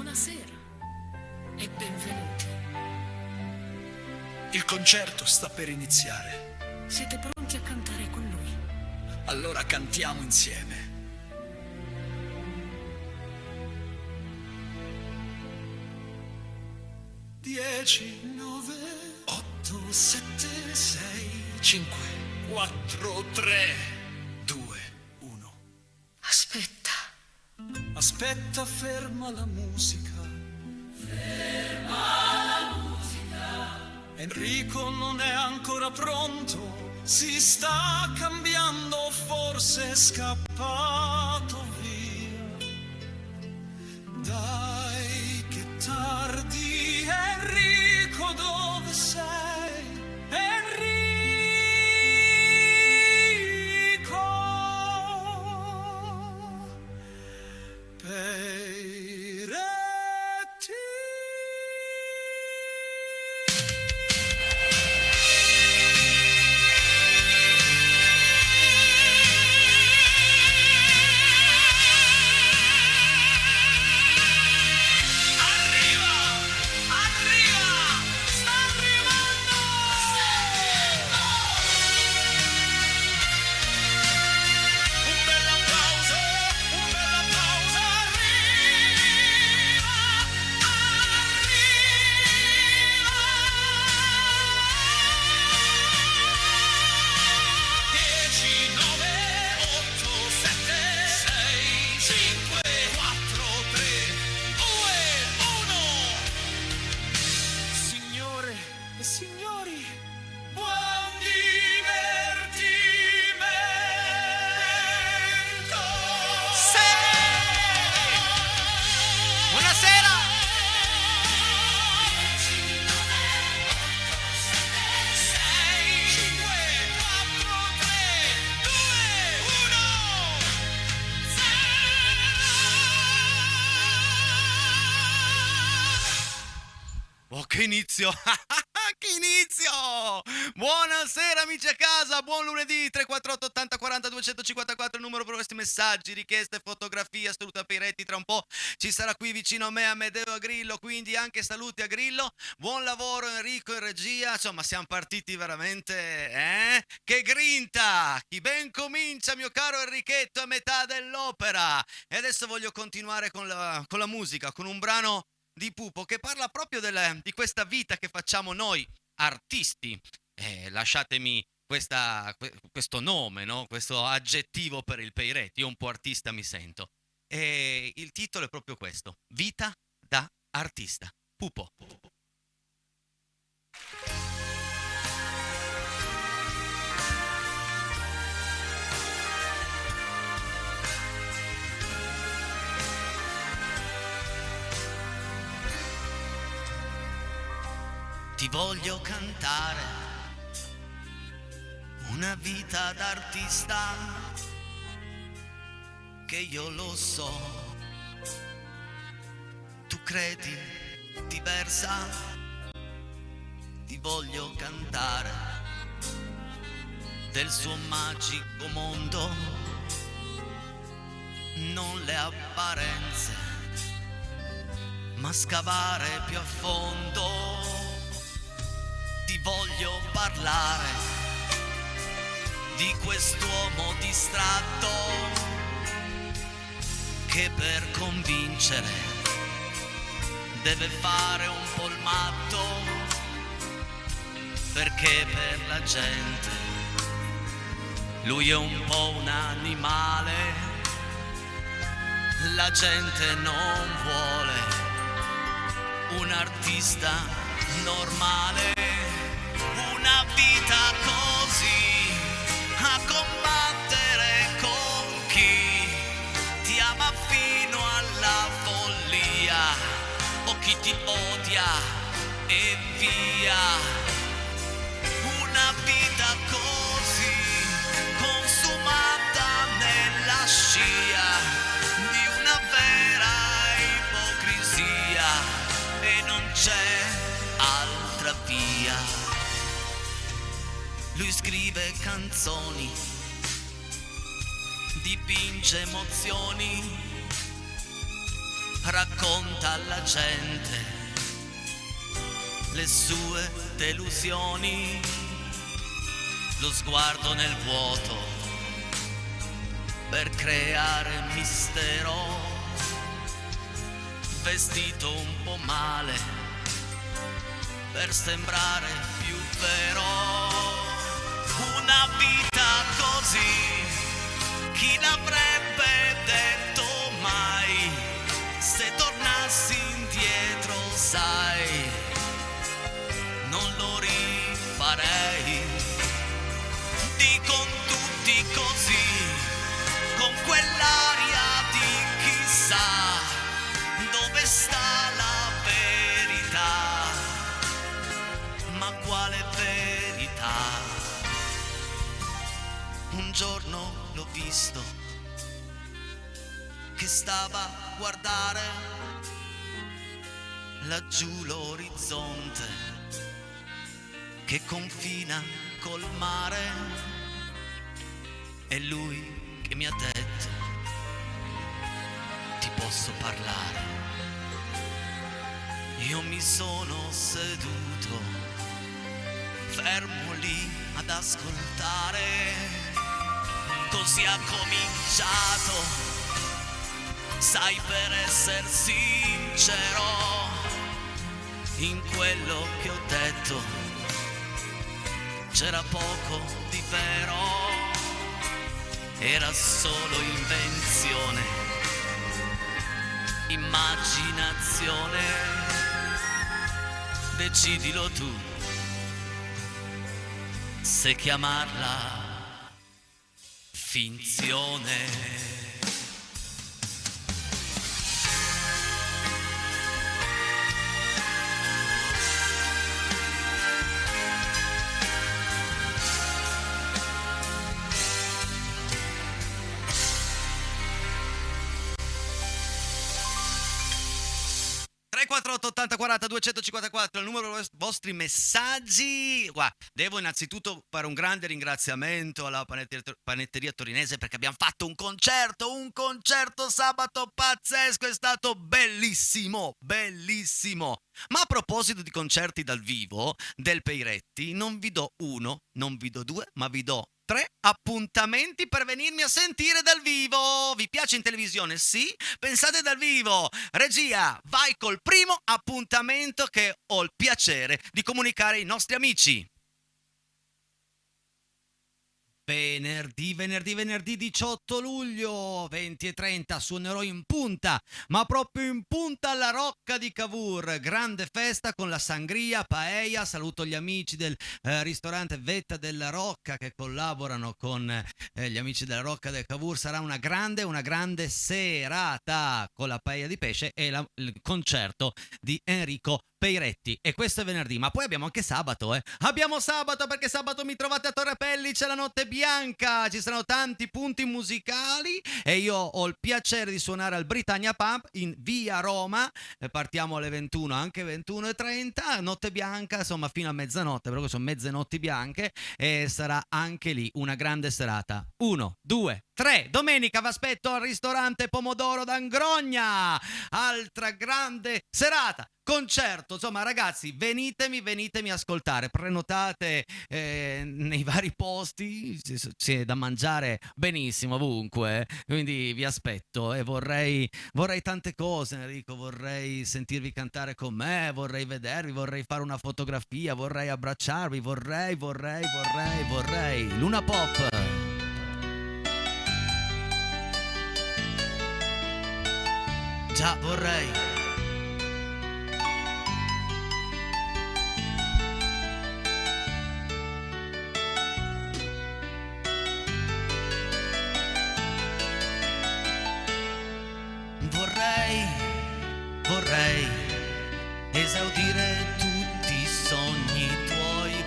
Buonasera e benvenuti. Il concerto sta per iniziare. Siete pronti a cantare con lui? Allora cantiamo insieme. 10, 9, 8, 7, 6, 5, 4, 3, 2, 1. Aspetta. Aspetta, ferma la musica. Enrico non è ancora pronto, si sta cambiando, forse è scappato via. Dai che tardi, Enrico, dove sei? Enrico Peretti. Signore e signori, buon divertimento! Buonasera! 6, 5, 4, 3, 2, 1. Oh, che inizio! Che inizio! Buonasera amici a casa, buon lunedì 348 80 40 254, il numero per questi messaggi, richieste, fotografie, saluta Peretti, tra un po' ci sarà qui vicino a me Amedeo Grillo, quindi anche saluti a Grillo, buon lavoro Enrico in regia, insomma siamo partiti veramente, che grinta! Chi ben comincia mio caro Enrichetto è a metà dell'opera e adesso voglio continuare con la musica, con un brano di Pupo che parla proprio di questa vita che facciamo noi artisti. Lasciatemi questo nome, no? Questo aggettivo per il Peretti, io un po' artista mi sento. E il titolo è proprio questo, Vita da artista. Pupo. Ti voglio cantare una vita d'artista che io lo so, tu credi diversa, ti voglio cantare del suo magico mondo, non le apparenze, ma scavare più a fondo. Ti voglio parlare di quest'uomo distratto che per convincere deve fare un po' il matto, perché per la gente lui è un po' un animale, la gente non vuole un artista normale, una vita così a combattere con chi ti ama fino alla follia o chi ti odia e via. Una vita così consumata nella scia di una vera ipocrisia e non c'è altra via. Lui scrive canzoni, dipinge emozioni, racconta alla gente le sue delusioni, lo sguardo nel vuoto per creare mistero, vestito un po' male per sembrare più vero. Una vita così, chi l'avrebbe detto mai? Se tornassi indietro, sai, non lo rifarei. Dicono tutti così, con quell'aria di chissà dove sta la verità. Ma quale verità? Un giorno l'ho visto che stava a guardare laggiù l'orizzonte che confina col mare, e lui che mi ha detto: ti posso parlare? Io mi sono seduto fermo lì ad ascoltare. Così ha cominciato, sai, per essere sincero, in quello che ho detto c'era poco di vero, era solo invenzione, immaginazione. Decidilo tu se chiamarla finzione. 348 80 40 254 il numero dei vostri messaggi. Guarda, devo innanzitutto fare un grande ringraziamento alla panetteria torinese, perché abbiamo fatto un concerto sabato pazzesco, è stato bellissimo. Ma a proposito di concerti dal vivo del Peiretti, non vi do uno, non vi do due, ma vi do 3 appuntamenti per venirmi a sentire dal vivo. Vi piace in televisione? Sì? Pensate dal vivo. Regia, vai col primo appuntamento che ho il piacere di comunicare ai nostri amici. Venerdì 18 luglio 20:30 suonerò in punta, ma proprio in punta alla Rocca di Cavour. Grande festa con la sangria, paella. Saluto gli amici del ristorante Vetta della Rocca che collaborano con gli amici della Rocca del Cavour. Sarà una grande serata con la paella di pesce e il concerto di Enrico Peiretti. E questo è venerdì, ma poi abbiamo anche sabato, Abbiamo sabato, perché sabato mi trovate a Torre Pelli, c'è la Notte Bianca, ci saranno tanti punti musicali e io ho il piacere di suonare al Britannia Pub in via Roma. Partiamo alle 21, anche 21:30, Notte Bianca, insomma fino a mezzanotte, perché sono mezzanotti bianche, e sarà anche lì una grande serata. 1, 2, 3, domenica vi aspetto al ristorante Pomodoro d'Angrogna, altra grande serata, concerto. Insomma ragazzi, venitemi a ascoltare, prenotate nei vari posti, c'è da mangiare benissimo ovunque, quindi vi aspetto e vorrei tante cose, Enrico, vorrei sentirvi cantare con me, vorrei vedervi, vorrei fare una fotografia, vorrei abbracciarvi, vorrei Luna Pop. Già, vorrei. Vorrei esaudire tutti i sogni tuoi,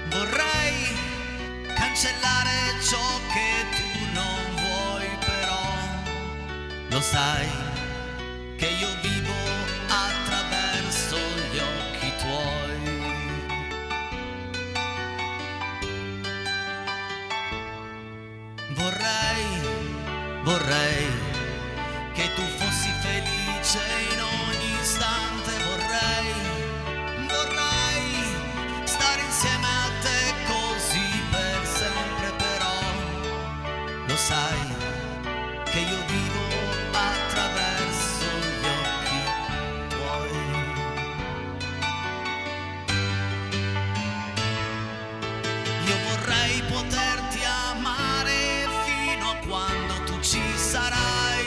vorrei cancellare ciò che tu non vuoi, però lo sai che io vivo attraverso gli occhi tuoi. Vorrei che tu fossi lo sai che io vivo attraverso gli occhi tuoi. Io vorrei poterti amare fino a quando tu ci sarai.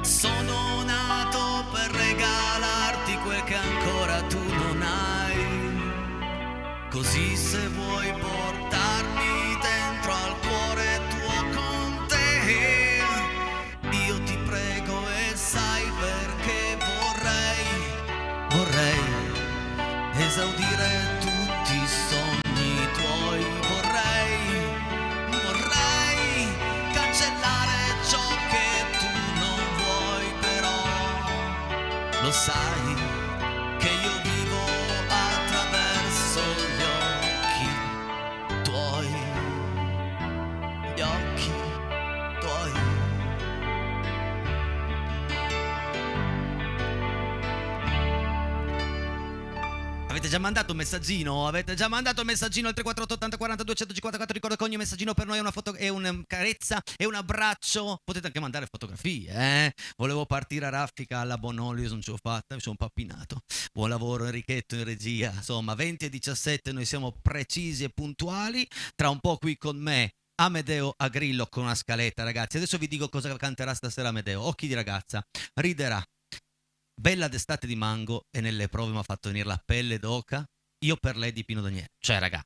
Sono nato per regalarti quel che ancora tu non hai. Così se vuoi portarmi dentro al cuore tuo con te, io ti prego e sai perché vorrei esaudire tutti i sogni tuoi. Vorrei cancellare ciò che tu non vuoi, però lo sai che io vivo attraverso gli occhi tuoi, gli occhi tuoi. Avete già mandato un messaggino? Avete già mandato un messaggino al 348 80 40 254? Ricordo che ogni messaggino per noi è una foto, è una carezza, è un abbraccio. Potete anche mandare fotografie, eh? Volevo partire a raffica alla Bonolio, non ce l'ho fatta, mi sono pappinato. Buon lavoro Enrichetto in regia. Insomma, 20:17 noi siamo precisi e puntuali. Tra un po' qui con me Amedeo Agrillo con una scaletta, ragazzi. Adesso vi dico cosa canterà stasera Amedeo. Occhi di ragazza, riderà. Bella d'estate di Mango e nelle prove mi ha fatto venire la pelle d'oca. Io per lei di Pino Daniele. Cioè, raga,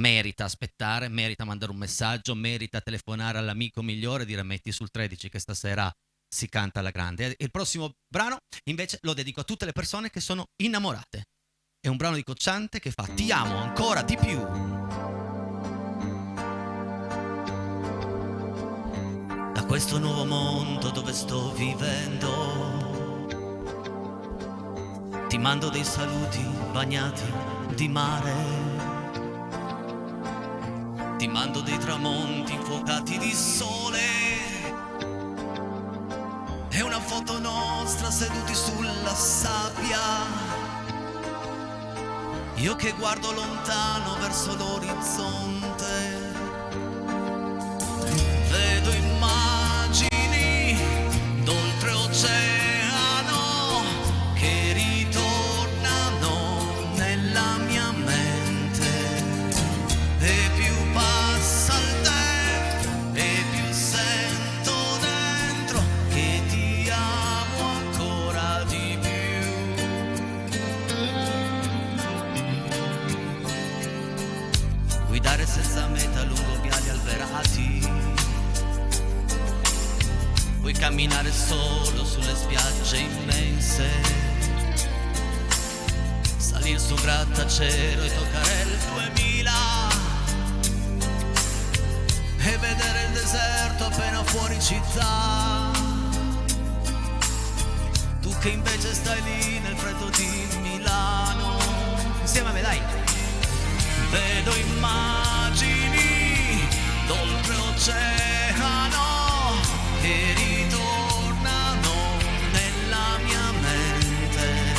merita aspettare, merita mandare un messaggio, merita telefonare all'amico migliore e dire metti sul 13 che stasera si canta alla grande. E il prossimo brano invece lo dedico a tutte le persone che sono innamorate. È un brano di Cocciante che fa Ti amo ancora di più. Da questo nuovo mondo dove sto vivendo ti mando dei saluti bagnati di mare, ti mando dei tramonti infuocati di sole e una foto nostra seduti sulla sabbia, io che guardo lontano verso l'orizzonte, vedo immagini d'oltreoceano che ritornano nella mia mente, e più passa il tempo e più sento dentro che ti amo ancora di più. Guidare senza meta lungo viali alberati, puoi camminare solo sulle spiagge immense, salir su un grattacielo e toccare il 2000 e vedere il deserto appena fuori città. Tu che invece stai lì nel freddo di Milano, insieme a me dai. Vedo immagini d'oltreoceano che ritornano nella mia mente,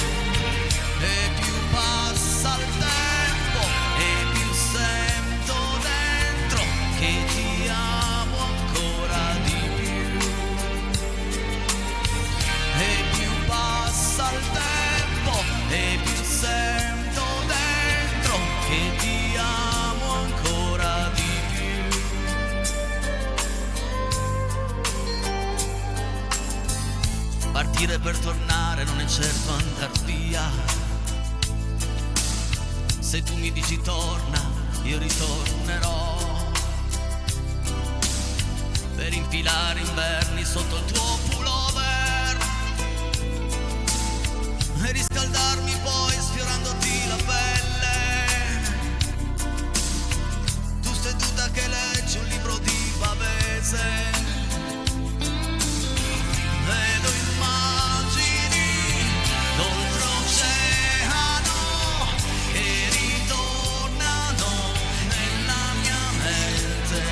e più passa il tempo e più sento dentro che ti amo ancora di più, e più passa il tempo e più sento dentro che ti amo ancora di più. Partire per tornare non è certo andar via. Se tu mi dici torna, io ritornerò per infilare inverni sotto il tuo pullover e riscaldarmi poi sfiorandoti la pelle. Tu seduta che leggi un libro di Pavese. Vedo immagini d'oltreoceano che ritornano nella mia mente,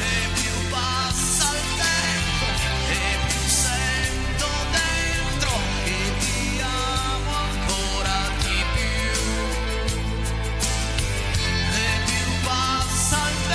e più passa il tempo e più sento dentro che ti amo ancora di più, e più passa il tempo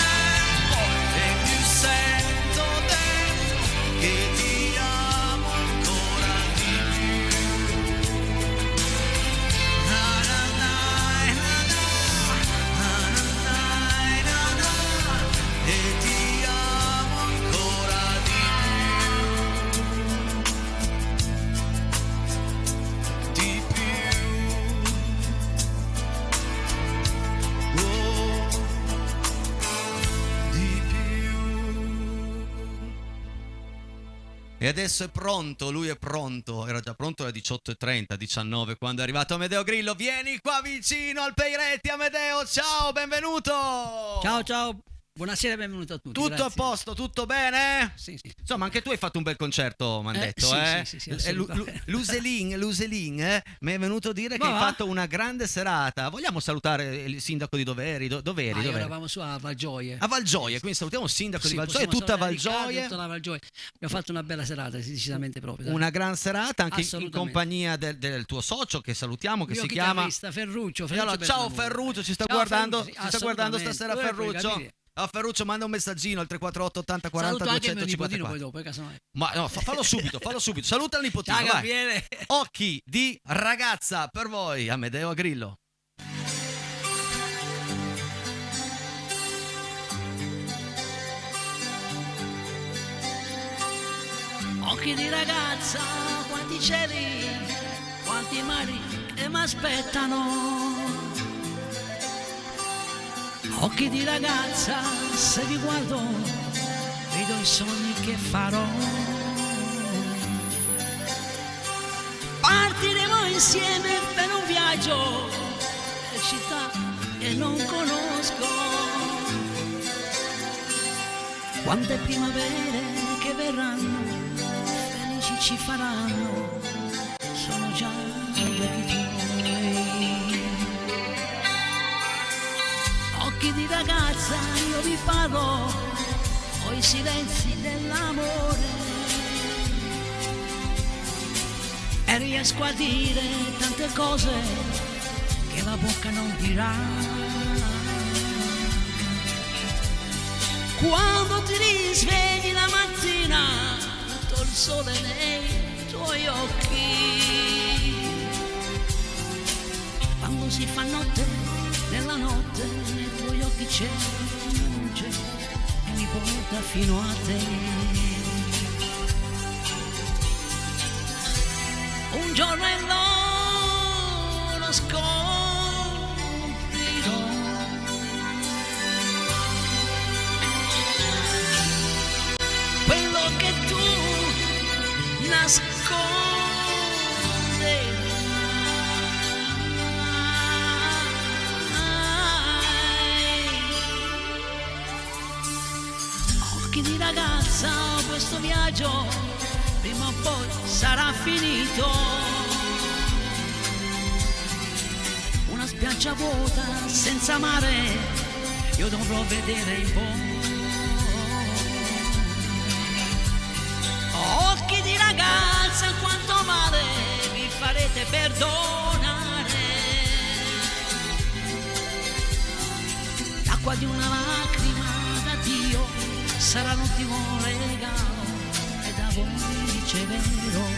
E adesso è pronto, lui è pronto, era già pronto alle 18:30, 19 quando è arrivato Amedeo Grillo. Vieni qua vicino al Peiretti, Amedeo, ciao, benvenuto! Ciao, buonasera e benvenuto a tutti. Tutto grazie. a posto, tutto bene? Sì. Insomma, anche tu hai fatto un bel concerto, mi hanno detto, sì, eh? sì, assolutamente. L'Uselin, mi è venuto a dire che Ma hai va? fatto una grande serata. Vogliamo salutare il sindaco di Doveri? Dov'eri? Io Dov'eri? eravamo su a Valgioie. A Valgioie, quindi salutiamo il sindaco di Valgioie, possiamo tutta salutare Riccardo, Valgioie. tutta la Valgioie. Abbiamo fatto una bella serata, sì, decisamente proprio. dai. Una gran serata anche in Assolutamente. compagnia del tuo socio che salutiamo, che Mio si chiama chitarrista, Ferruccio. E allora, ciao Bergamoni. Ferruccio, ci sta Ciao, guardando, Ferruccio, ci sta guardando assolutamente. stasera Dove puoi Ferruccio. capire? Ah, Ferruccio, manda un messaggino al 348 80 40 Saluto anche il mio nipotino 254. poi dopo, casomai. Ma no, fallo subito. Saluta il nipotino, Ciao vai. Gabriele. Occhi di ragazza per voi, Amedeo Grillo. Occhi di ragazza, quanti cieli, quanti mari che mi aspettano. Occhi di ragazza, se vi guardo, vedo i sogni che farò. Partiremo insieme per un viaggio, per città che non conosco. Quante primavere che verranno, felici ci faranno, sono già gli occhi tuoi. Occhi di ragazza, io vi parlo, ho i silenzi dell'amore e riesco a dire tante cose che la bocca non dirà. Quando ti risvegli la mattina, tutto il sole nei tuoi occhi. Quando si fa notte, nella notte, nei tuoi occhi c'è una luce che mi porta fino a te. Un giorno e lo scoprirò. Quello che tu nasconderai. Occhi di ragazza, questo viaggio prima o poi sarà finito. Una spiaggia vuota senza mare, io dovrò vedere in po'. Occhi di ragazza, quanto male vi farete perdonare. L'acqua di una lacrima da Dio sarà l'ultimo regalo e da voi riceverò.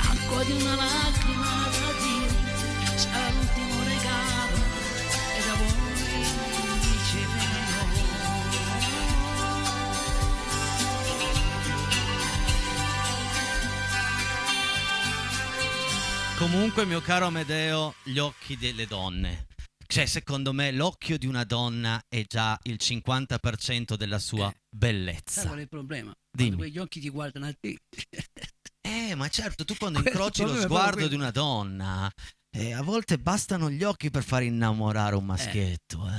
L'acqua di una lacrima da Dio sarà l'ultimo regalo e da voi riceverò. Comunque, mio caro Amedeo, gli occhi delle donne. Cioè, secondo me, l'occhio di una donna è già il 50% della sua Sai bellezza. qual è il problema? Dimmi. Quando quegli occhi ti guardano a te. Ma certo, tu quando Quello incroci lo proprio è proprio sguardo quello. di una donna, a volte bastano gli occhi per far innamorare un maschietto,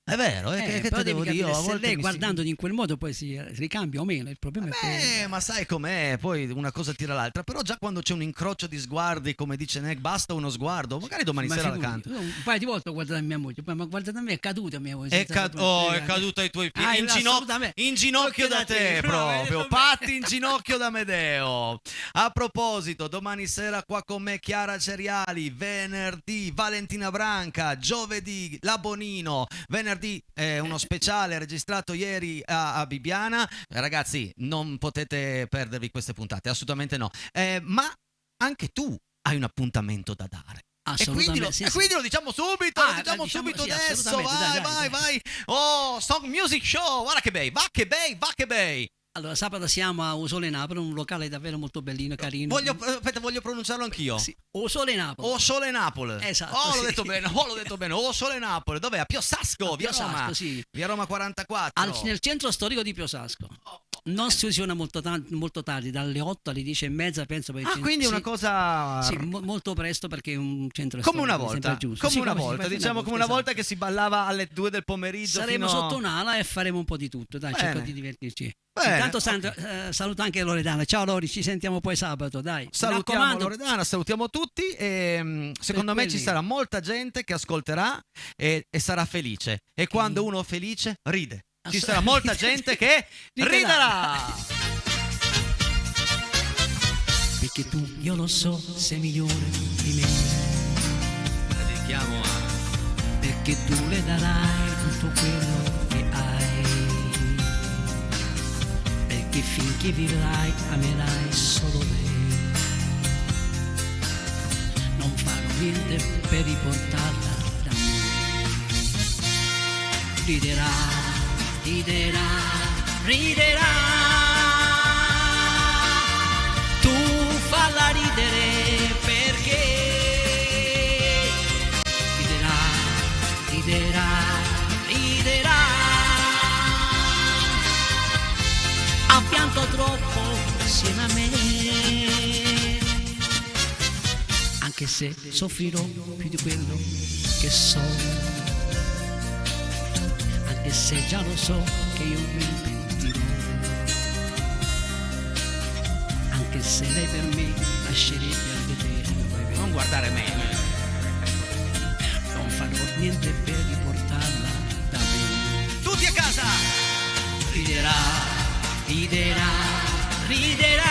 È vero, che Però te devi devo dire? capire Io a se volte lei mi guardandoti in quel modo poi si ricambia o meno, il problema è quello. Ma sai com'è? Poi una cosa tira l'altra. Però già quando c'è un incrocio di sguardi, come dice Nick, basta uno sguardo. Magari domani Ma sera la figurati, canto. un paio di volte ho guardato mia moglie, poi mi ha guardato a me, è caduta mia moglie. È caduta ai tuoi piedi. In ginocchio da te proprio. Patti in ginocchio da Amedeo. A proposito, domani sera qua con me Chiara Ceriali, venerdì Valentina Branca, giovedì La Bonino, venerdì uno speciale registrato ieri a Bibbiana. Ragazzi, non potete perdervi queste puntate, assolutamente no. Ma anche tu hai un appuntamento da dare. E quindi, lo diciamo subito, diciamo subito sì, adesso. assolutamente, Vai. Oh, Song Music Show, guarda che bei, va che bei. Allora, sabato siamo a Osole Napoli, un locale davvero molto bellino, carino. Voglio pronunciarlo anch'io. Sì, Osole Napoli. Osole Napoli. Esatto, l'ho sì. detto bene. Osole Napoli. Dov'è? A Piosasco, via Roma. Sì. Via Roma 44. Nel centro storico di Piosasco. Non si usiona molto tardi, dalle 8 alle 10:30 penso. Quindi è una cosa Sì, molto presto perché è un centro come una storico, mi volta, sembra giusto. come Sì, una come si volta, fa diciamo come una volta esatto. che si ballava alle 2 del pomeriggio. Saremo fino... sotto un'ala e faremo un po' di tutto, dai, cerco Bene. di divertirci. Bene, Intanto ok. saluto anche Loredana. Ciao Lori, ci sentiamo poi sabato, dai. Mi Salutiamo raccomando, Loredana, salutiamo tutti e secondo me ci quelli. sarà molta gente che ascolterà e sarà felice. E quando uno è felice ride. Ci sarà molta gente che riderà. Perché tu, io lo so, sei migliore di me. Dedichiamo a Perché tu le darai tutto quello che hai. Perché finché vivrai amerai solo lei. Non farò niente per riportarla da me. Riderà, riderà, riderà. Tu falla ridere perché riderà, riderà, riderà. Ha pianto troppo insieme a me, anche se soffrirò più di quello che so, anche se già lo so che io mi pentirò, anche se lei per me lascerebbe al vedere. Non guardare me. Non farò niente per riportarla da me. Tutti a casa. Riderà, riderà, riderà.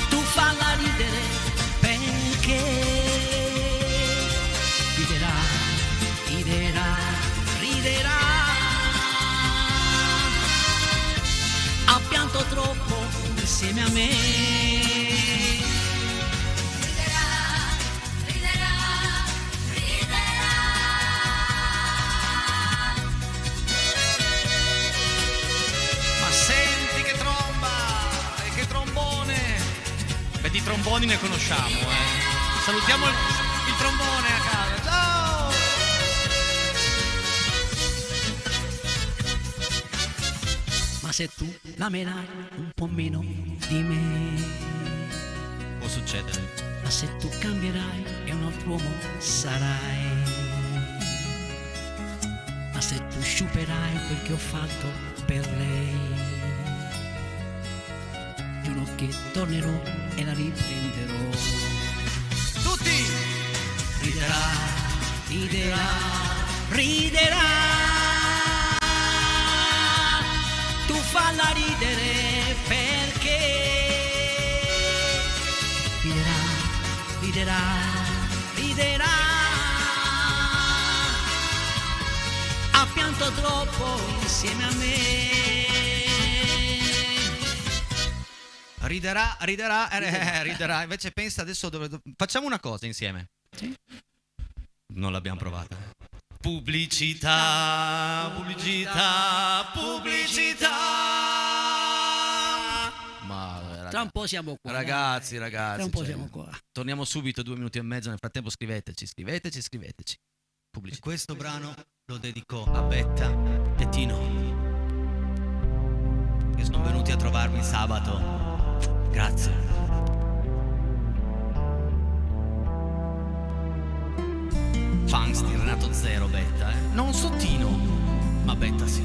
Tu falla ridere perché riderà, riderà, riderà. Ha pianto troppo insieme a me. Ma senti che tromba e che trombone. Beh, di tromboni ne conosciamo, Salutiamo il trombone a casa. Ciao! Ma se tu l'amerai un po' meno di me, Può succedere. ma se tu cambierai e un altro uomo sarai, ma se tu sciuperai quel che ho fatto per lei, giuro che tornerò e la riprenderò. Tutti! Riderà, riderà, riderà. Tu falla ridere perché riderà, riderà, riderà. Ha pianto troppo insieme a me. Riderà, riderà. Invece pensa adesso facciamo una cosa insieme. Sì. Non l'abbiamo provata. Pubblicità, pubblicità, pubblicità. Ma Tra un po' siamo qua. ragazzi, dai. Tra un po' cioè, siamo qua. torniamo subito 2 minuti e mezzo. Nel frattempo scriveteci. Pubblicità. E questo brano lo dedico a Betta e Tino, che sono venuti a trovarmi sabato. Grazie. Fans di Renato Zero, Betta, non so Tino, ma Betta sì.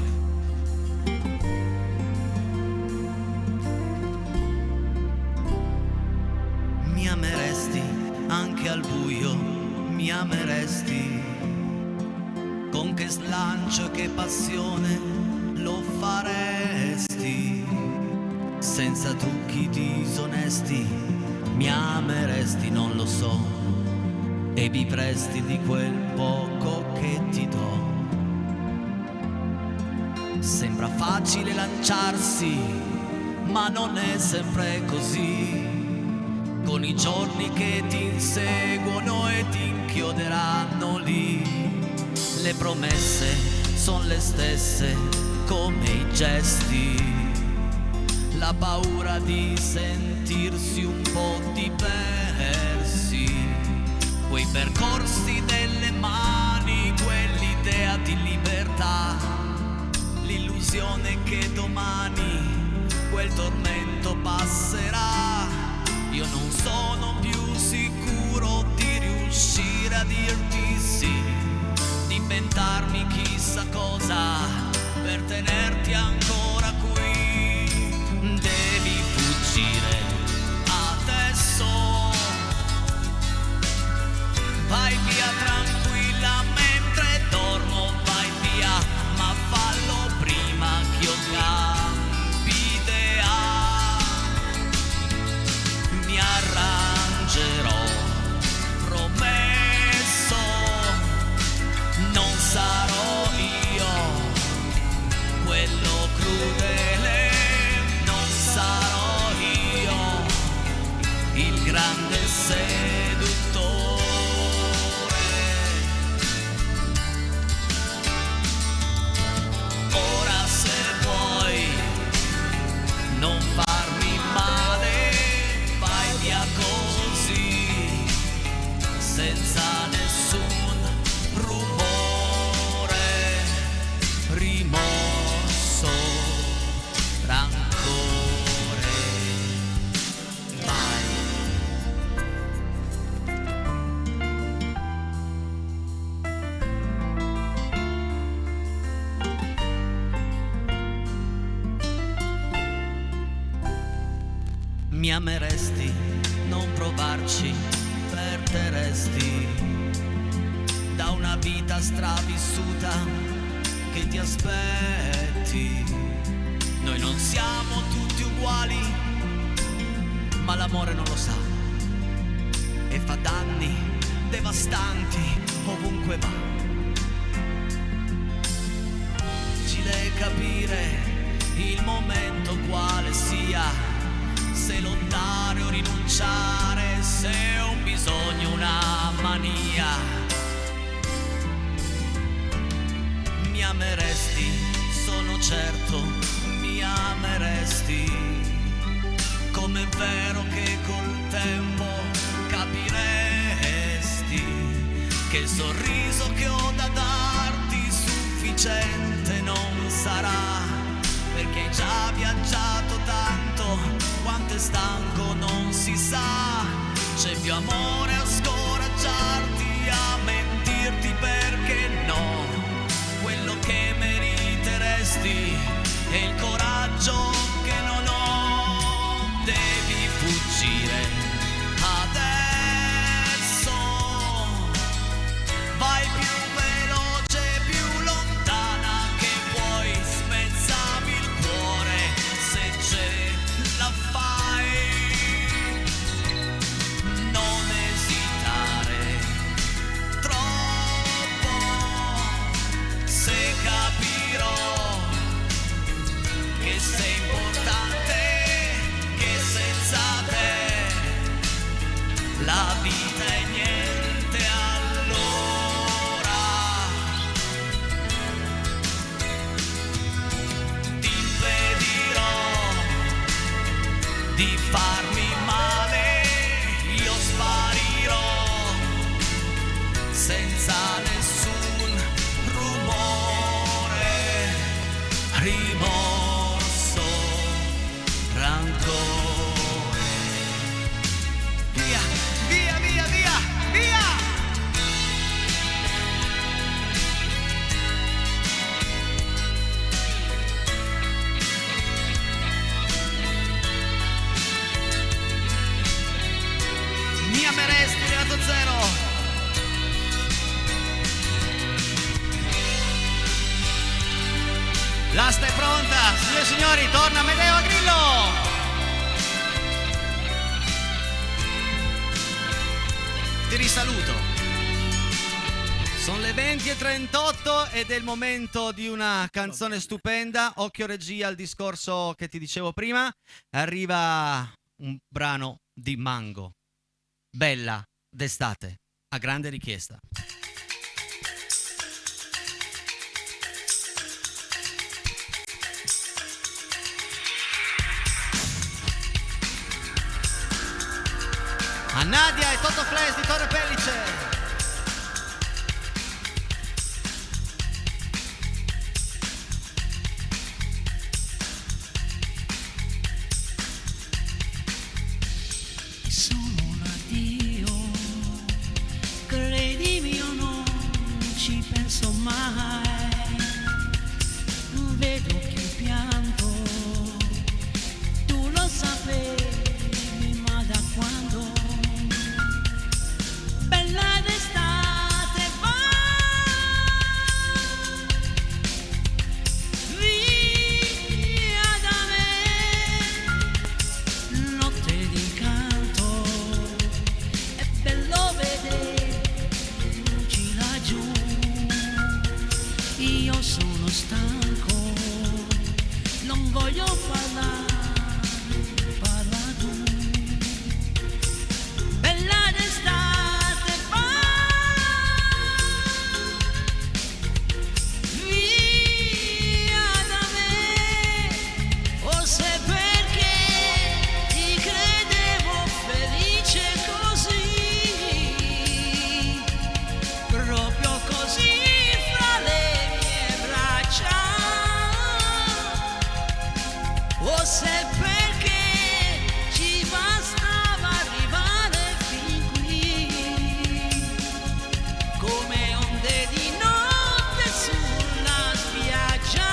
Mi ameresti anche al buio, mi ameresti. Con che slancio e che passione lo faresti. Senza trucchi disonesti, mi ameresti, non lo so. E vivresti di quel poco che ti do. Sembra facile lanciarsi, ma non è sempre così. Con i giorni che ti inseguono e ti inchioderanno lì. Le promesse sono le stesse come i gesti. La paura di sentirsi un po' diversi. Quei percorsi delle mani, quell'idea di libertà. l'illusione che domani quel tormento passerà. Io non sono più sicuro di riuscire a dirti sì, di inventarmi chissà cosa per tenerti ancora qui. Devi fuggire adesso, vai via tranquilla mentre dormo, vai via, ma fallo prima che io cambi idea. Mi arrangerò, promesso, non sarò io quello crudele, non sarò io il grande seduttore. Ora se vuoi non farmi male, vai via così, senza nessun rumore, rimorso, rancore. Vai. Mi ameresti, non provarci, perderesti da una vita stravissuta che ti aspetti. Noi non siamo tutti uguali, ma l'amore non lo sa e fa danni devastanti ovunque va. Difficile capire il momento quale sia, se lottare o rinunciare, se è un bisogno, una mania. Mi ameresti, sono certo, mi ameresti, come è vero che col tempo capiresti che il sorriso che ho da darti sufficiente non sarà, perché hai già viaggiato tanto, quanto è stanco non si sa. C'è più amore a scoraggiarti, a mentirti, perché no? Quello che meriteresti è il coraggio che non ho. Devi fuggire adesso, vai più veloce, più lontana che puoi, spezzami il cuore se ce la fai. Non esitare troppo, se capirò che sei importante, che senza te la vita è niente, allora ti impedirò di farmi male, io sparirò senza nessun rumore, rimorso, rancore. Via, via, via, via, via! Mi ameresti, Renato Zero. L'asta è pronta, signore e signori, torna Amedeo Grillo. Ti risaluto. Sono le 20:38 ed è il momento di una canzone stupenda. Occhio regia al discorso che ti dicevo prima. Arriva un brano di Mango. Bella d'estate, a grande richiesta. A Nadia e Toto Flash di Torre Pellice. io sono stanco, non voglio parlare, parla tu. Bella d'estate, via da me, forse perché ti credevo felice così, proprio così fra le mie braccia, forse perché ci bastava arrivare fin qui, come onde di notte sulla spiaggia.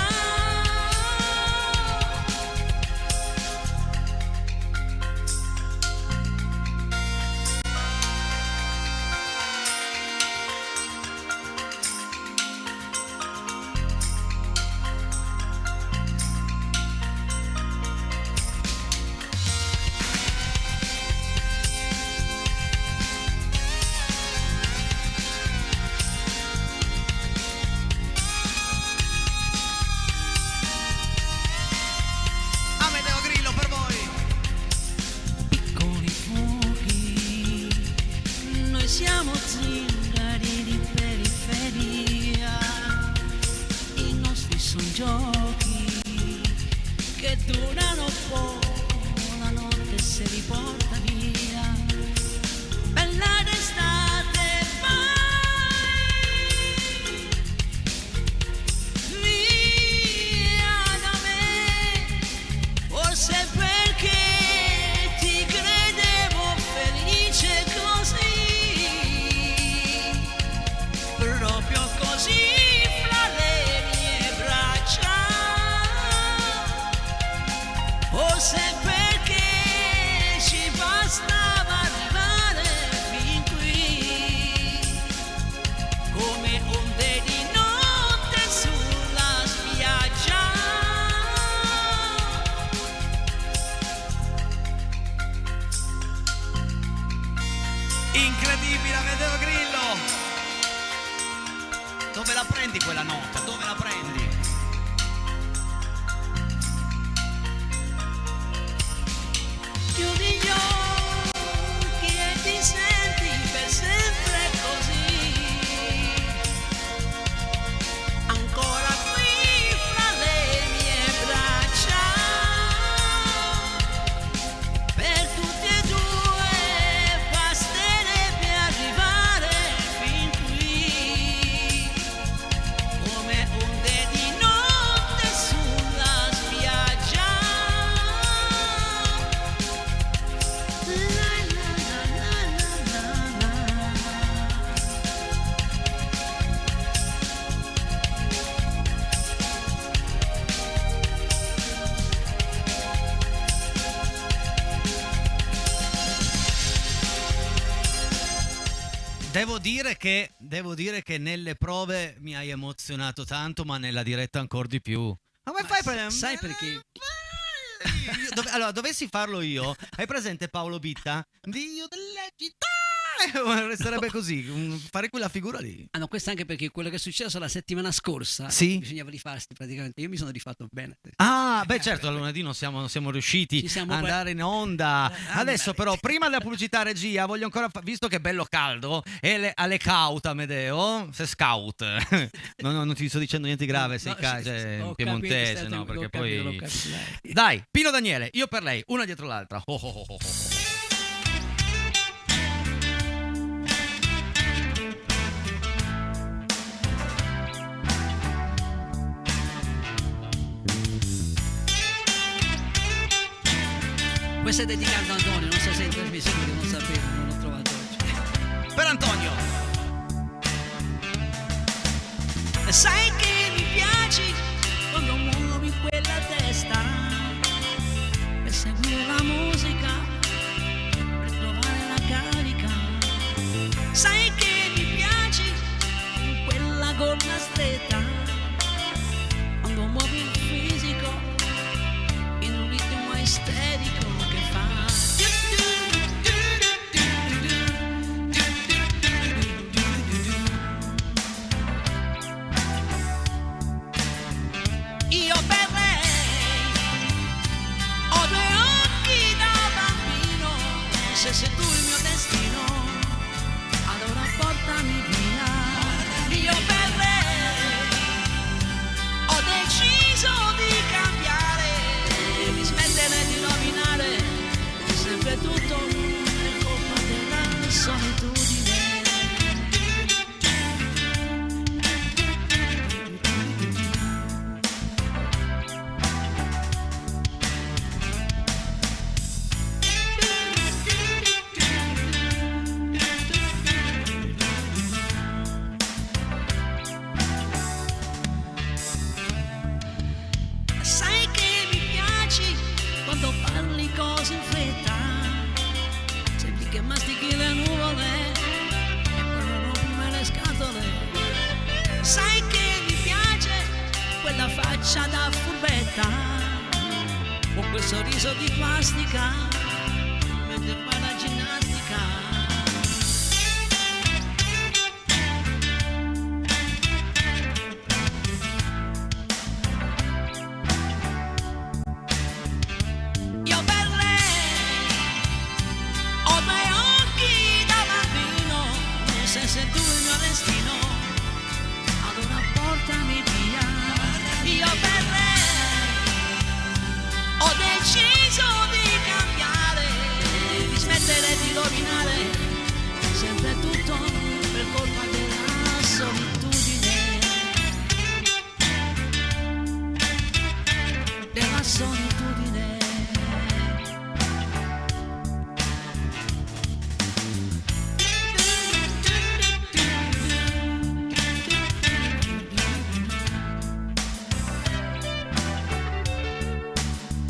Amedeo Grillo per voi. Piccoli fuochi, noi siamo zingari di periferia, i nostri son giochi che durano poco, la notte se li porta via. Bella d'estate, vai via da me, forse perché ti credevo felice così, proprio così fra le mie braccia, forse perché ci bastava arrivare fin qui, come onde di notte sulla spiaggia. Incredibile Amedeo Grillo. Dove la prendi quella nota? Dove la prendi? Chiudi gli occhi e ti senti per sempre così, ancora qui fra le mie braccia, per tutti e due basterebbe arrivare fin qui, come onde di notte sulla spiaggia. La la la la la la. Devo dire che nelle prove mi hai emozionato tanto, ma nella diretta ancora di più. Ma come fai per... Sai perché? Allora, dovessi farlo io, hai presente Paolo Bitta? Dio delle città! Resterebbe così, fare quella figura lì. Ah no, questo anche perché quello che è successo la settimana scorsa Sì. bisognava rifarsi praticamente. Io mi sono rifatto bene. Ah, beh certo, a lunedì non siamo riusciti Ci siamo ad andare in onda. Adesso andare. però, prima della pubblicità regia, voglio ancora, visto che è bello caldo, e alle caut, Amedeo, se scout, non ti sto dicendo niente di grave, sei No, cioè, ho piemontese, capito, no, l'ho perché capito, l'ho poi... capito. Dai, Pino Daniele, io per lei, una dietro l'altra. Oh, oh, oh, oh, oh. Questo è dedicato a Antonio, non so se è in trasmissione, che non sapevo, non l'ho trovato oggi. Per Antonio. Sai che mi piaci quando muovi quella testa per seguire la musica, per trovare la carica. Sai che mi piaci con quella gonna stretta, quando muovi il fisico in un ritmo isterico che fa. tutto per colpa della solitudine. Sai che mi piaci quando parli così in fretta, sembri che mastichi le nuvole e poi non rompi mai le scatole. Sai che mi piace quella faccia da furbetta, con quel sorriso di plastica, mentre fai la ginnastica. Io per lei ho due occhi da bambino, se sei tu il mio destino, allora portami via. Io per lei ho deciso di cambiare, di smettere di rovinare sempre tutto per colpa della solitudine, della solitudine.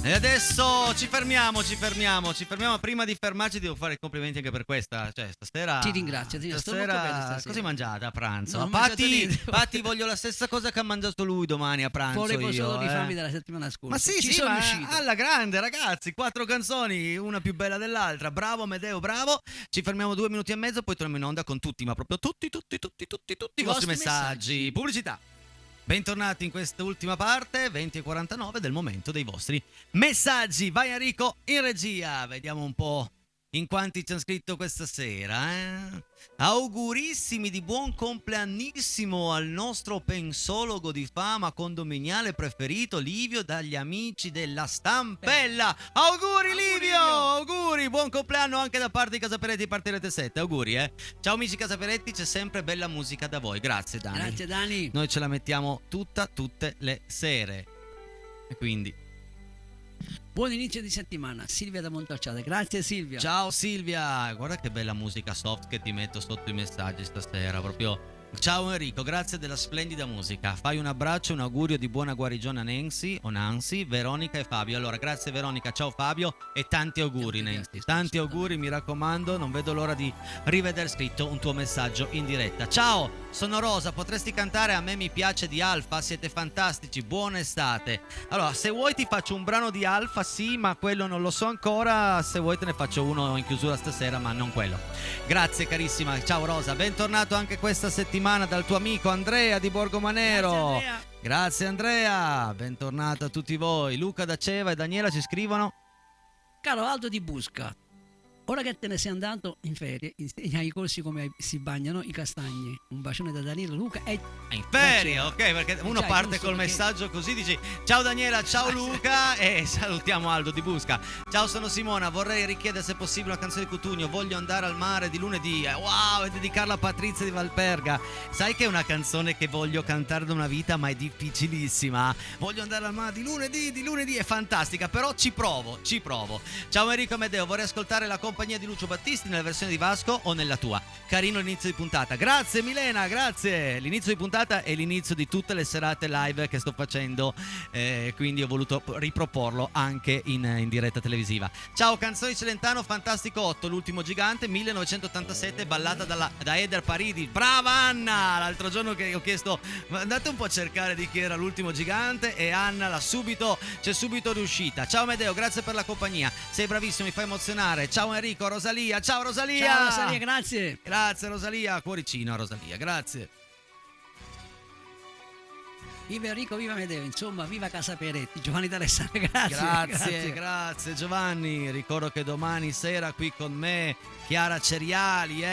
E adesso ci fermiamo. Prima di fermarci devo fare i complimenti anche per questa. Cioè, stasera. Ti ringrazio, sto molto bene stasera. Cosa hai mangiato a pranzo? Non ho mangiato niente. Patti, voglio la stessa cosa che ha mangiato lui domani a pranzo. Volevo io, solo rifarmi della settimana scorsa. Ma sì, Ci sì, sono ma riuscito. alla grande, ragazzi. 4 canzoni, una più bella dell'altra. Bravo Amedeo, bravo. Ci fermiamo 2 minuti e mezzo, poi torniamo in onda con tutti, ma proprio tutti i vostri messaggi. Pubblicità. Bentornati in quest'ultima parte, 20:49 del momento dei vostri messaggi. Vai Enrico in regia, vediamo un po' in quanti ci hanno scritto questa sera. Augurissimi di buon compleannissimo al nostro pensologo di fama condominiale preferito Livio dagli amici della Stampella. Auguri Livio, auguri, buon compleanno anche da parte di Casaperetti Partirete 7, auguri Ciao amici Casaperetti, c'è sempre bella musica da voi, grazie Dani. Grazie Dani. Noi ce la mettiamo tutte le sere. E quindi Buon inizio di settimana, Silvia da Montalciate. Grazie Silvia. ciao Silvia, guarda che bella musica soft che ti metto sotto i messaggi stasera, proprio. Ciao Enrico, grazie della splendida musica. Fai un abbraccio e un augurio di buona guarigione a Nancy, Veronica e Fabio. Allora, grazie Veronica, ciao Fabio e tanti auguri Nancy. Tanti auguri, mi raccomando, non vedo l'ora di rivedere scritto un tuo messaggio in diretta. Ciao, sono Rosa, potresti cantare A me mi piace di Alfa, siete fantastici, buona estate. Allora, se vuoi ti faccio un brano di Alfa, sì, ma quello non lo so ancora, se vuoi te ne faccio uno in chiusura stasera, ma non quello. Grazie carissima, ciao Rosa, bentornato anche questa settimana dal tuo amico Andrea di Borgomanero. Grazie Andrea, bentornato a tutti voi. Luca da Ceva e Daniela ci scrivono. Caro Aldo di Busca, ora che te ne sei andato in ferie, insegna ai corsi come si bagnano i castagni. Un bacione da Danilo, Luca e... In ferie, ok, perché uno Già, parte giusto, col perché- messaggio così, dici ciao Daniela, ciao Luca e salutiamo Aldo di Busca. Ciao, sono Simona, vorrei richiedere se possibile una canzone di Cutugno, Voglio andare al mare di lunedì. Wow, e dedicarla a Patrizia di Valperga. Sai che è una canzone che voglio cantare da una vita, ma è difficilissima. Voglio andare al mare di lunedì è fantastica, però ci provo. Ciao Enrico Amedeo, vorrei ascoltare la compagnia di Lucio Battisti nella versione di Vasco o nella tua. Carino l'inizio di puntata. Grazie Milena, grazie. L'inizio di puntata è l'inizio di tutte le serate live che sto facendo, quindi ho voluto riproporlo anche in diretta televisiva. Ciao, canzoni Celentano, Fantastico 8, L'ultimo gigante, 1987, ballata da Eder Paridi. Brava Anna! L'altro giorno che ho chiesto, andate un po' a cercare di chi era l'ultimo gigante, e Anna c'è subito riuscita. Ciao Medeo, grazie per la compagnia, sei bravissimo, mi fai emozionare. Ciao Enrico, Rosalia, ciao Rosalia! Ciao Rosalia, grazie. Grazie Rosalia, cuoricino a Rosalia, grazie. Viva Enrico, viva Medeo, insomma, viva Casa Peretti. Giovanni D'Alessandro, grazie. Grazie Giovanni. Ricordo che domani sera qui con me Chiara Ceriali,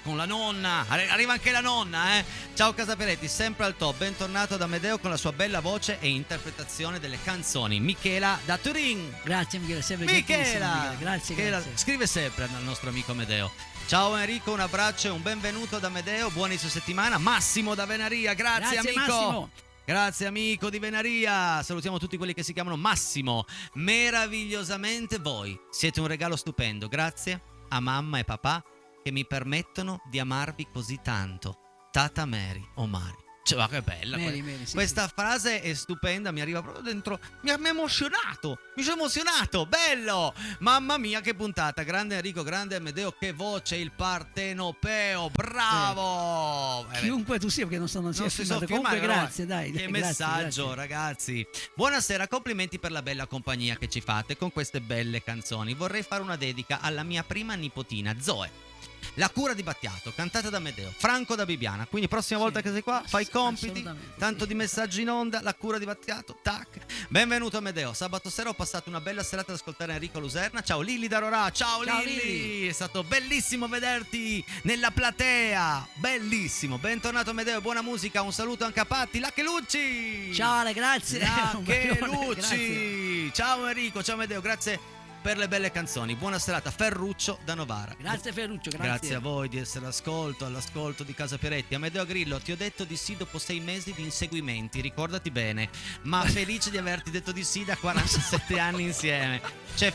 con la nonna. Arriva anche la nonna, Ciao Casa Peretti, sempre al top. Bentornato ad Amedeo con la sua bella voce e interpretazione delle canzoni. Michela da Turin. Grazie Michele, sempre Michela. gentilissimo, Grazie, Michela, grazie. scrive sempre al nostro amico Amedeo. Ciao Enrico, un abbraccio e un benvenuto ad Amedeo. Buon inizio settimana. Massimo da Venaria, grazie amico. Massimo. Grazie amico di Venaria, salutiamo tutti quelli che si chiamano Massimo, meravigliosamente voi, siete un regalo stupendo, grazie a mamma e papà che mi permettono di amarvi così tanto, Tata Mary o Mari. Cioè, ma che bella Mary, sì, questa frase è stupenda, mi arriva proprio dentro, mi ha emozionato, mi sono emozionato, bello, mamma mia che puntata, grande Enrico, grande Amedeo, che voce, il partenopeo, bravo. Chiunque tu sia, perché non si è Non si filmato. so Comunque filmare, grazie, dai. che grazie, messaggio, grazie. ragazzi. Buonasera, complimenti per la bella compagnia che ci fate con queste belle canzoni. Vorrei fare una dedica alla mia prima nipotina Zoe. La cura di Battiato, cantata da Amedeo, Franco da Bibbiana. Quindi prossima volta che sei qua, fai i compiti, assolutamente, tanto sì. di messaggi in onda, la cura di Battiato, tac. Benvenuto Amedeo. Sabato sera ho passato una bella serata ad ascoltare Enrico Luserna. Ciao Lilli da Rorà, ciao Lilli. Lilli. È stato bellissimo vederti nella platea. Bellissimo. Bentornato Amedeo, buona musica. Un saluto anche a Patti Lacchelucci. Ciao Ale, grazie. Un bacione, Lacchelucci. grazie. Ciao Enrico, ciao Amedeo, grazie per le belle canzoni. Buona serata, Ferruccio da Novara. Grazie Ferruccio, Grazie a voi di essere all'ascolto di Casa Peretti. Amedeo Grillo, ti ho detto di sì dopo 6 mesi di inseguimenti, ricordati bene, ma felice di averti detto di sì da 47 anni insieme. Eri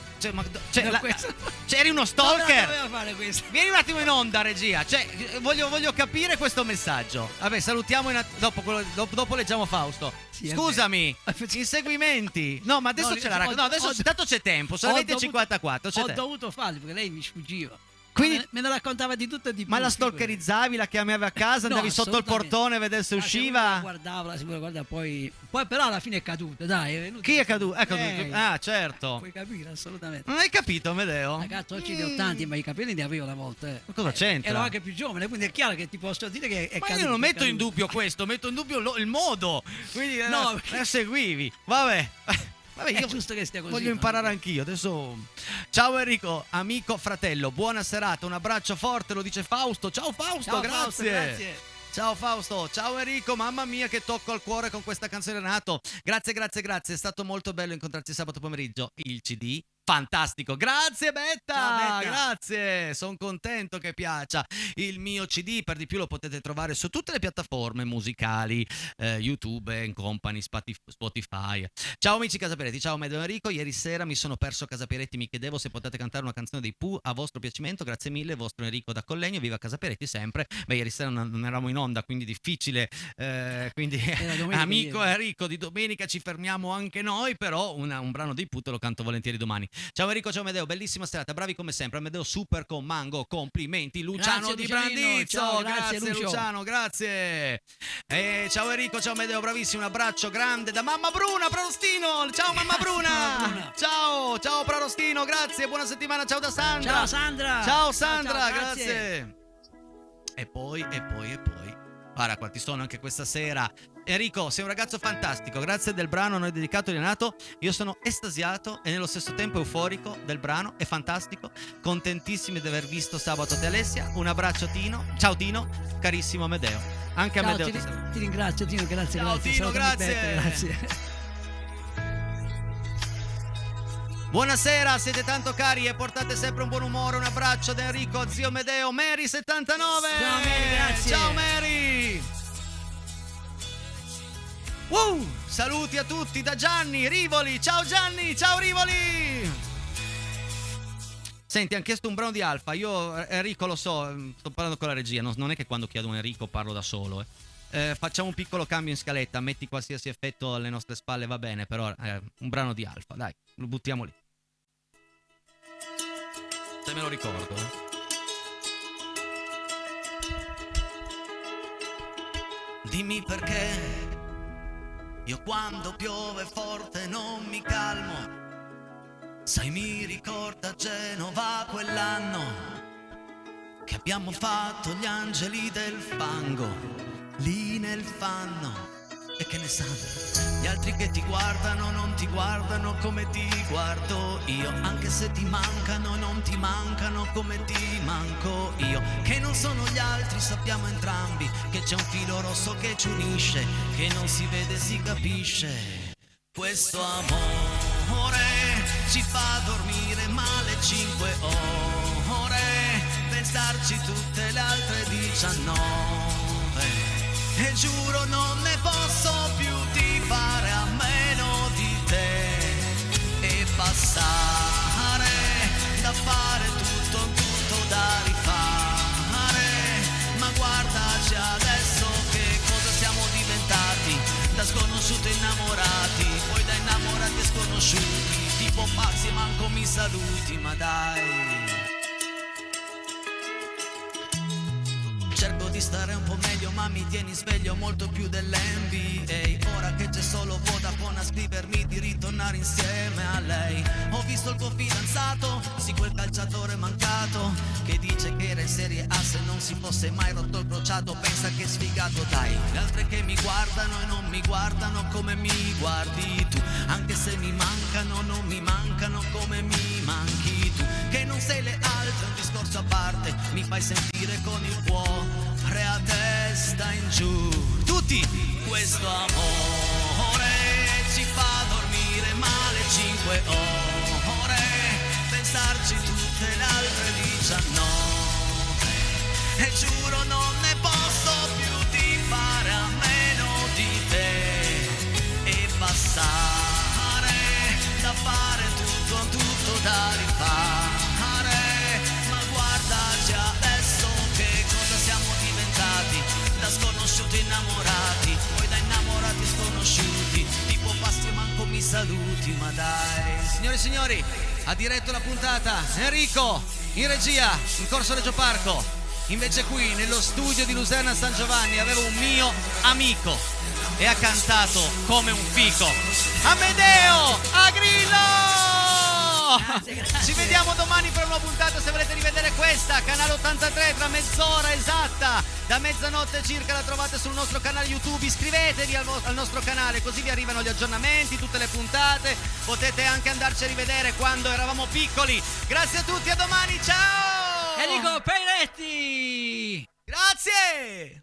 uno No, stalker? doveva fare questo. Vieni un attimo in onda, regia. Voglio capire questo messaggio. Vabbè, salutiamo dopo leggiamo Fausto. Sì, è Scusami, inseguimenti. No, ma adesso No, c'è la raccolta. No, adesso tanto c'è tempo. Sono ho 20:54. C'è Ho tempo. dovuto farlo perché lei mi sfuggiva. Quindi- Me ne raccontava di tutto e di più. Ma la figurati. stalkerizzavi, la chiamavi a casa, No, andavi sotto il assolutamente. portone a vedere se La usciva? guardava, poi però alla fine è caduta, dai. È venuto. Chi è caduto? È caduto. Ah, certo. Puoi capire, assolutamente. Non hai capito, Amedeo? Ragazzo, oggi ne ho tanti, ma i capelli ne avevo una volta. Ma cosa c'entra? Ero anche più giovane, quindi è chiaro che ti posso dire che è Ma caduto. io non è metto in caduto. dubbio questo, metto in dubbio il modo. Quindi No, la seguivi. Vabbè. Vabbè, È io giusto che stia così. voglio no? imparare anch'io. Adesso. Ciao Enrico, amico, fratello, buona serata. Un abbraccio forte, lo dice Fausto. Ciao Fausto, Ciao, grazie. Fausto, grazie. Ciao Fausto, ciao Enrico, mamma mia che tocco al cuore con questa canzone Renato. Grazie, è stato molto bello incontrarci sabato pomeriggio. Il CD, fantastico, grazie Betta, Ciao, Betta. grazie, sono contento che piaccia. Il mio CD per di più lo potete trovare su tutte le piattaforme musicali, YouTube and Company, Spotify. Ciao amici Casa Peretti, ciao Medio Enrico, ieri sera mi sono perso Casa Peretti, mi chiedevo se potete cantare una canzone dei Pooh a vostro piacimento, grazie mille, vostro Enrico da Collegno, viva Casa Peretti sempre. Beh, ieri sera non eravamo in onda, quindi difficile, quindi domenica amico ieri. Enrico, di domenica ci fermiamo anche noi, però un brano dei Pooh te lo canto volentieri domani. Ciao Enrico, ciao Amedeo, bellissima serata, bravi come sempre. Amedeo super con Mango, complimenti. Luciano Grazie, di Lucianino, Brandizzo, ciao, grazie Lucio. Luciano, grazie. Ciao Enrico, ciao Amedeo, bravissimo, un abbraccio grande da mamma Bruna Prarostino. Ciao mamma Bruna. Mamma Bruna. Ciao Prarostino, grazie, buona settimana, ciao da Sandra. Ciao Sandra. Ciao Sandra, Ciao, grazie. E poi. Guarda, quanti sono anche questa sera. Enrico, sei un ragazzo fantastico, grazie del brano a noi dedicato di Renato. Io sono estasiato e nello stesso tempo euforico del brano, è fantastico. Contentissimi di aver visto sabato te Alessia. Un abbraccio Tino, ciao Tino, carissimo Amedeo. Anche Ciao, Amedeo. ti ringrazio Tino, grazie. Ciao, grazie. Tino, Salutami grazie. Betta, grazie. Buonasera, siete tanto cari e portate sempre un buon umore. Un abbraccio da Enrico, a zio Medeo, Mary 79. Ciao, Mary, grazie. Ciao Mary. Saluti a tutti da Gianni Rivoli. Ciao Gianni, ciao Rivoli. Senti, hanno chiesto un brano di Alfa. Io Enrico lo so, sto parlando con la regia, non è che quando chiedo un Enrico parlo da solo. Facciamo un piccolo cambio in scaletta, metti qualsiasi effetto alle nostre spalle, va bene, però un brano di Alfa, dai, lo buttiamo lì. Se me lo ricordo. Dimmi perché io quando piove forte non mi calmo. Sai, mi ricorda Genova quell'anno che abbiamo fatto gli angeli del fango lì nel fanno. E che ne sanno? Gli altri che ti guardano non ti guardano come ti guardo io. Anche se ti mancano non ti mancano come ti manco io. Che non sono gli altri, sappiamo entrambi che c'è un filo rosso che ci unisce, che non si vede, si capisce. Questo amore ci fa dormire male 5 ore, pensarci tutte le altre 19. E giuro non ne posso più di fare a meno di te e passare da fare tutto da rifare. Ma guardaci adesso che cosa siamo diventati, da sconosciuti innamorati, poi da innamorati e sconosciuti, tipo pazzi e manco mi saluti, ma dai. Cerco di stare un po' meglio ma mi tieni sveglio molto più dell'NBA. Ora che c'è solo Vodafone a scrivermi di ritornare insieme a lei. Ho visto il tuo fidanzato, sì quel calciatore mancato, che dice che era in Serie A se non si fosse mai rotto il crociato. Pensa che sfigato dai. Le altre che mi guardano e non mi guardano come mi guardi tu. Anche se mi mancano non mi mancano come mi manchi tu. Che non sei le altre, un discorso a parte, mi fai sentire con il cuore a testa in giù. Tutti! Questo amore ci fa dormire male 5 ore, pensarci tutte le altre 19. E giuro non ne posso più di fare a meno di te e passare da fare tutto da rifare. Ma guardaci adesso che cosa siamo diventati, da sconosciuti innamorati, poi da innamorati sconosciuti, tipo passi e manco mi saluti, ma dai. Signore e signori, ha diretto la puntata Enrico, in regia, in Corso Reggio Parco. Invece qui, nello studio di Luserna San Giovanni, avevo un mio amico e ha cantato come un fico. Amedeo Agrillo! Ci vediamo domani per una puntata, se volete rivedere questa, canale 83, tra mezz'ora esatta, da mezzanotte circa la trovate sul nostro canale YouTube. Iscrivetevi al nostro canale, così vi arrivano gli aggiornamenti, tutte le puntate, potete anche andarci a rivedere quando eravamo piccoli. Grazie a tutti, a domani, ciao! Enrico Peiretti! Grazie!